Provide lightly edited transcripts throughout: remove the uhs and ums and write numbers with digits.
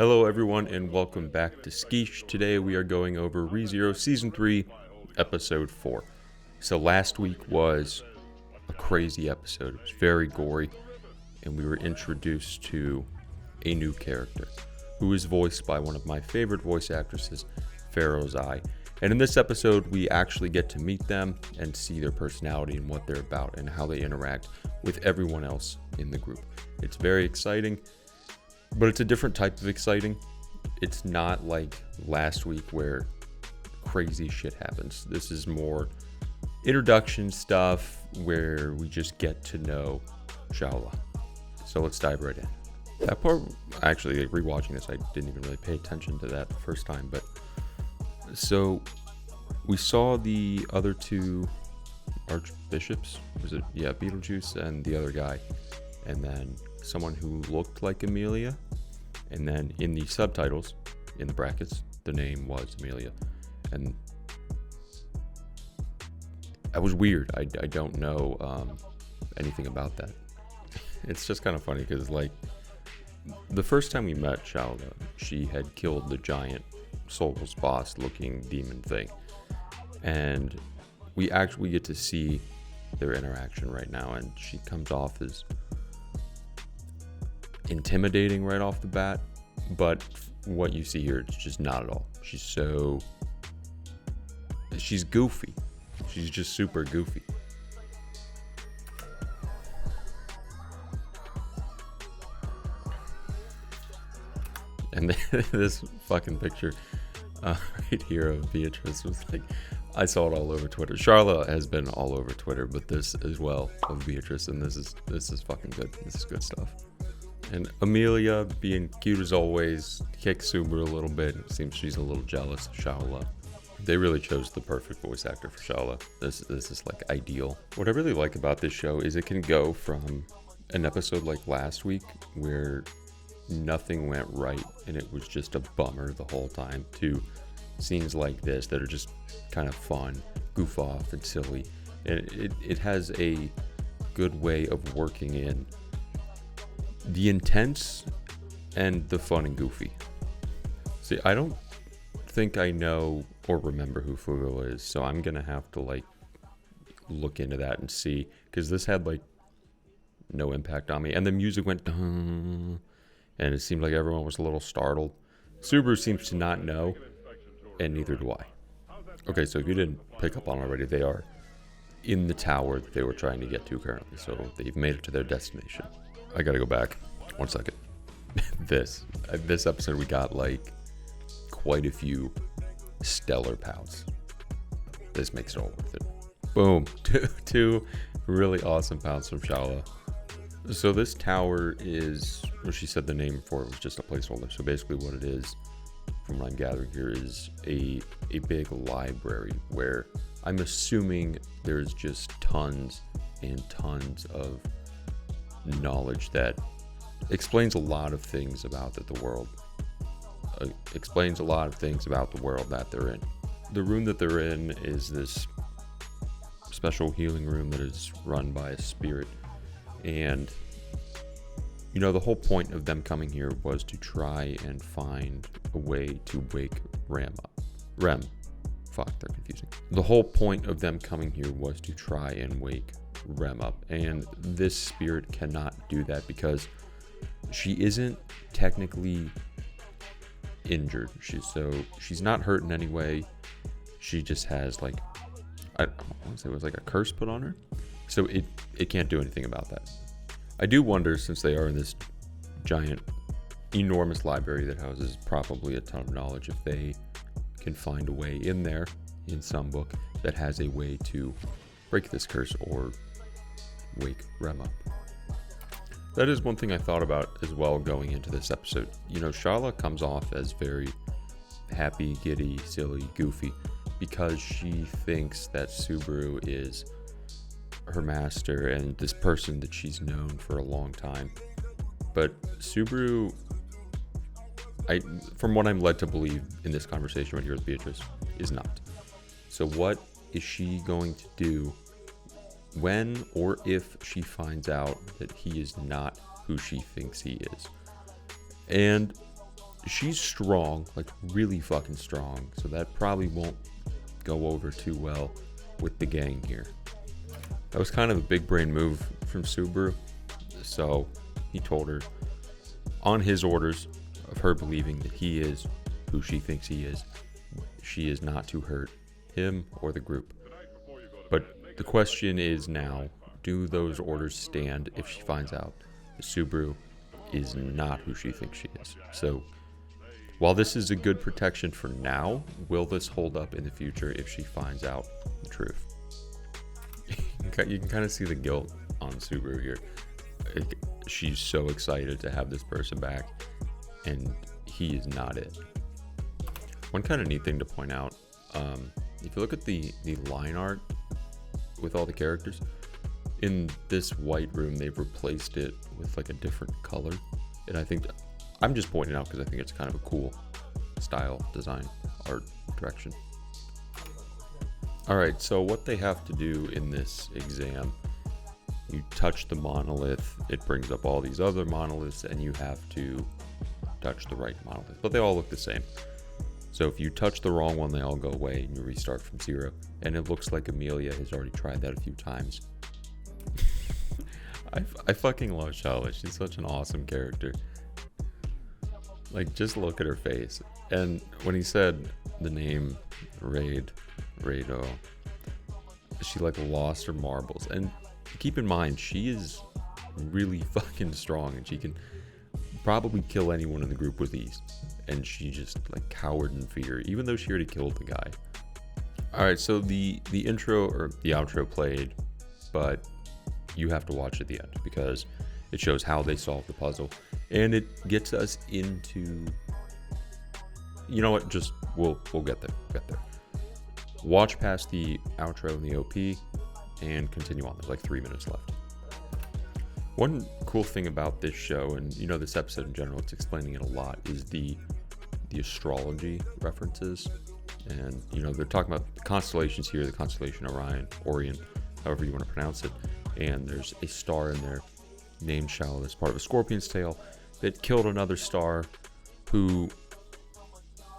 Hello everyone and welcome back to Skeesh. Today we are going over ReZero Season 3, Episode 4. So last week was a crazy episode. It was very gory, and we were introduced to a new character who is voiced by one of my favorite voice actresses, Pharaoh's Eye. And in this episode we actually get to meet them and see their personality and what they're about and how they interact with everyone else in the group. It's very exciting. But it's a different type of exciting. It's not like last week where crazy shit happens. This is more introduction stuff where we just get to know Shaula. So let's dive right in. That part, actually, rewatching this, I didn't even really pay attention to that the first time. But so we saw the other two archbishops. Was it? Yeah, Beetlejuice and the other guy. And then someone who looked like Amelia, and then in the subtitles, in the brackets, the name was Amelia, and that was weird. I don't know anything about that. It's just kind of funny because, like, the first time we met Shaula, she had killed the giant soulless boss looking demon thing, and we actually get to see their interaction right now, and she comes off as intimidating right off the bat, but what you see here, it's just not at all. She's goofy. She's just super goofy. And this fucking picture right here of Beatrice was like, I saw it all over Twitter. Shaula has been all over Twitter, but this as well of Beatrice, and this is fucking good. This is good stuff. And Amelia, being cute as always, kicks Subaru a little bit. It seems she's a little jealous of Shaula. They really chose the perfect voice actor for Shaula. This is like ideal. What I really like about this show is it can go from an episode like last week where nothing went right and it was just a bummer the whole time, to scenes like this that are just kind of fun, goof off, and silly. And it has a good way of working in the intense and the fun and goofy. See, I don't think I know or remember who Fugo is, so I'm gonna have to like look into that and see, because this had like no impact on me, and the music went dun, and it seemed like everyone was a little startled. Subaru seems to not know, and neither do I. Okay, so if you didn't pick up on already, they are in the tower that they were trying to get to currently, so they've made it to their destination. I gotta go back. 1 second. This episode we got like quite a few stellar pouts. This makes it all worth it. Boom. Two really awesome pouts from Shaula. So this tower is, well, she said the name for it was just a placeholder. So basically what it is, from what I'm gathering here, is a big library where I'm assuming there's just tons and tons of knowledge that explains a lot of things about the world. Explains a lot of things about the world that they're in. The room that they're in is this special healing room that is run by a spirit. And, you know, the whole point of them coming here was to try and find a way to wake Rem up. Rem. Fuck, they're confusing. The whole point of them coming here was to try and wake Rem up, and this spirit cannot do that because she isn't technically injured. She's not hurt in any way. She just has like, I want to say it was like a curse put on her, so it can't do anything about that. I do wonder, since they are in this giant, enormous library that houses probably a ton of knowledge, if they can find a way in there, in some book, that has a way to break this curse or wake Rem up. That is one thing I thought about as well going into this episode. You know, Shaula comes off as very happy, giddy, silly, goofy, because she thinks that Subaru is her master and this person that she's known for a long time. But Subaru, from what I'm led to believe in this conversation right here with Beatrice, is not. So what is she going to do when or if she finds out that he is not who she thinks he is? And she's strong, like really fucking strong. So that probably won't go over too well with the gang here. That was kind of a big brain move from Subaru. So he told her on his orders of her believing that he is who she thinks he is, she is not to hurt him or the group. But the question is now, do those orders stand if she finds out that Subaru is not who she thinks she is? So while this is a good protection for now, will this hold up in the future if she finds out the truth? You can kind of see the guilt on Subaru here. She's so excited to have this person back, and he is not it. One kind of neat thing to point out, if you look at the line art with all the characters, in this white room they've replaced it with like a different color, and I think I'm just pointing out because I think it's kind of a cool style, design, art direction. Alright, so what they have to do in this exam, you touch the monolith, it brings up all these other monoliths, and you have to touch the right monolith, but they all look the same. So if you touch the wrong one, they all go away and you restart from zero. And it looks like Amelia has already tried that a few times. I fucking love Shaula. She's such an awesome character. Like, just look at her face. And when he said the name Rado, she like lost her marbles. And keep in mind, she is really fucking strong, and she can probably kill anyone in the group with ease. And she just like cowered in fear, even though she already killed the guy. Alright, so the intro or the outro played, but you have to watch at the end because it shows how they solve the puzzle, and it gets us into, you know what, just we'll get there. Watch past the outro and the OP and continue on. There's like 3 minutes left. One cool thing about this show, and you know this episode in general, it's explaining it a lot, is the astrology references. And you know, they're talking about the constellations here, the constellation Orion, however you want to pronounce it. And there's a star in there named Shaula that's part of a scorpion's tail that killed another star who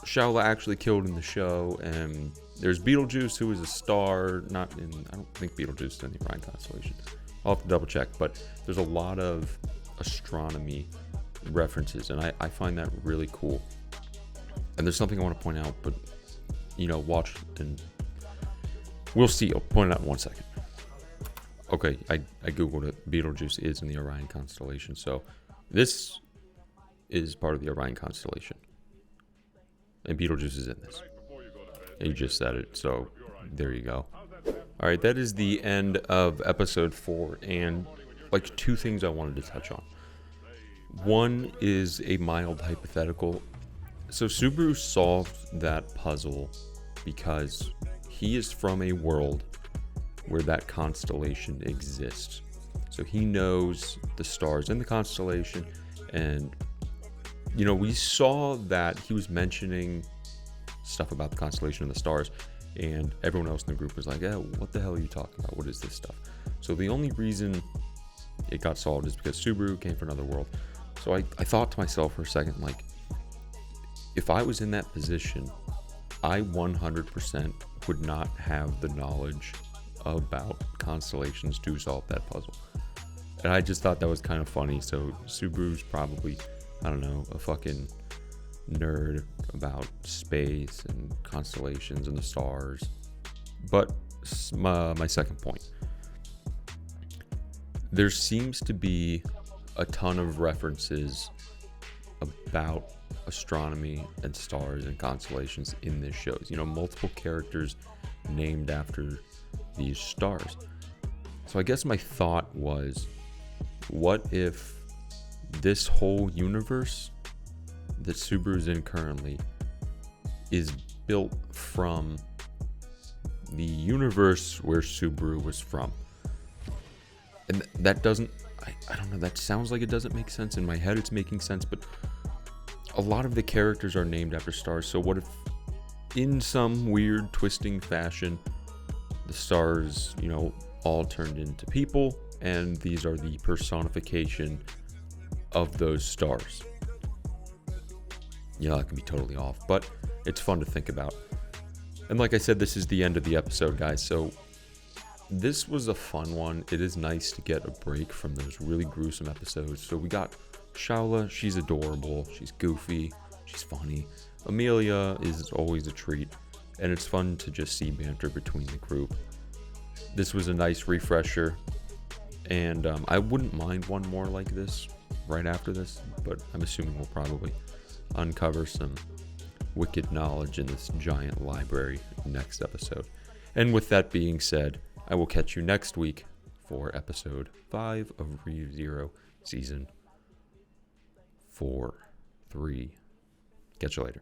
Shaula actually killed in the show. And there's Betelgeuse, who is a star, I don't think Betelgeuse is in the Orion constellation. I'll have to double check, but there's a lot of astronomy references, and I find that really cool. And there's something I want to point out, but you know, watch and we'll see. I'll point it out in 1 second. Okay, I googled it. Betelgeuse is in the Orion constellation, so this is part of the Orion constellation, and Betelgeuse is in this. And you just said it, so there you go. All right, that is the end of episode 4, and like 2 things I wanted to touch on. One is a mild hypothetical. So Subaru solved that puzzle because he is from a world where that constellation exists. So he knows the stars in the constellation, and you know, we saw that he was mentioning stuff about the constellation and the stars, and everyone else in the group was like, what the hell are you talking about? What is this stuff? So the only reason it got solved is because Subaru came from another world. So I thought to myself for a second, like, if I was in that position, I 100% would not have the knowledge about constellations to solve that puzzle. And I just thought that was kind of funny. So Subaru's probably, I don't know, a fucking nerd about space and constellations and the stars. But my second point, there seems to be a ton of references about astronomy and stars and constellations in this show. You know, multiple characters named after these stars. So I guess my thought was, what if this whole universe that Subaru's in currently is built from the universe where Subaru was from? And that doesn't, I don't know, that sounds like it doesn't make sense. In my head it's making sense, but a lot of the characters are named after stars. So what if in some weird twisting fashion the stars, you know, all turned into people, and these are the personification of those stars? That can be totally off, but it's fun to think about. And like I said, this is the end of the episode, guys. So this was a fun one. It is nice to get a break from those really gruesome episodes. So we got Shaula. She's adorable. She's goofy. She's funny. Amelia is always a treat. And it's fun to just see banter between the group. This was a nice refresher. And I wouldn't mind one more like this right after this. But I'm assuming we'll probably uncover some wicked knowledge in this giant library next episode. And with that being said, I will catch you next week for episode 5 of ReZero Season 4. Catch you later.